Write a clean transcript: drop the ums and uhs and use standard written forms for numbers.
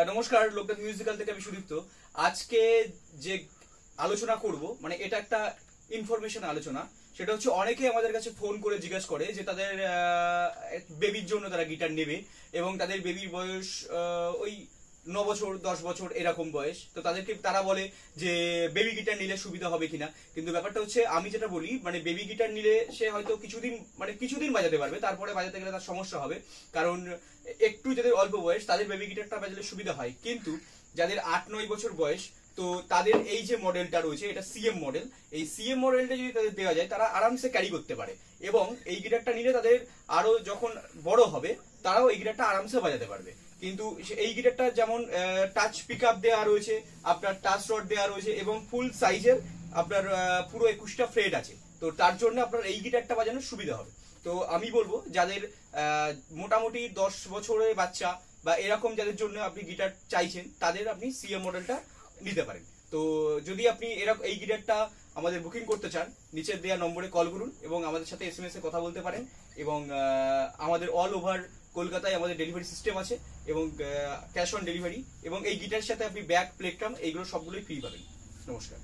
নমস্কার, লোকনাথ মিউজিক্যাল থেকে আমি সুদীপ্ত। আজকে যে আলোচনা করব মানে এটা একটা ইনফরমেশন আলোচনা। সেটা হচ্ছে অনেকে আমাদের কাছে ফোন করে জিজ্ঞাসা করে যে তাদের বেবির জন্য তারা গিটার নেবে এবং তাদের বেবির বয়স ওই 9 বছর 10 বছর এরকম বয়স। তো তাদেরকে তারা বলে যে বেবি গিটার নিলে সুবিধা হবে কিনা। কিন্তু ব্যাপারটা হচ্ছে আমি যেটা বলি মানে বেবি গিটার নিলে সে হয়তো কিছুদিন বাজাতে পারবে, তারপরে বাজাতে গেলে তার সমস্যা হবে। কারণ একটু যাদের অল্প বয়স তাদের বেবি গিটারটা বাজালে সুবিধা হয়, কিন্তু যাদের 8-9 বছর বয়স তো তাদের এই যে মডেলটা রয়েছে এটা সিএম মডেল। এই সিএম মডেলটা যদি তাদের দেওয়া যায় তারা আরামসে ক্যারি করতে পারে এবং এই গিটারটা নিলে তাদের আরো যখন বড় হবে তারাও এই গিটারটা আরামসে বাজাতে পারবে। কিন্তু এই গিটারটা যেমন টাচ পিক আপ দেওয়া রয়েছে, আপনার টাচ রড দেওয়া রয়েছে এবং ফুল সাইজের আপনার পুরো 21টা ফ্রেট আছে। তো তার জন্য আপনার এই গিটারটা বাজানোর সুবিধা হবে। তো আমি বলবো যাদের মোটামুটি 10 বছরের বাচ্চা বা এরকম যাদের জন্য আপনি গিটার চাইছেন তাদের আপনি সিএম মডেলটা নিতে পারেন। তো যদি আপনি এরকম এই গিটারটা আমাদের বুকিং করতে চান নিচের দেওয়া নম্বরে কল করুন এবং আমাদের সাথে এসএমএস এ কথা বলতে পারেন। এবং আমাদের অল ওভার কলকাতায় আমাদের ডেলিভারি সিস্টেম আছে এবং ক্যাশ অন ডেলিভারি, এবং এই গিটারের সাথে আপনি ব্যাগ প্লেট্রাম এইগুলো সবগুলোই ফ্রি পাবেন। নমস্কার।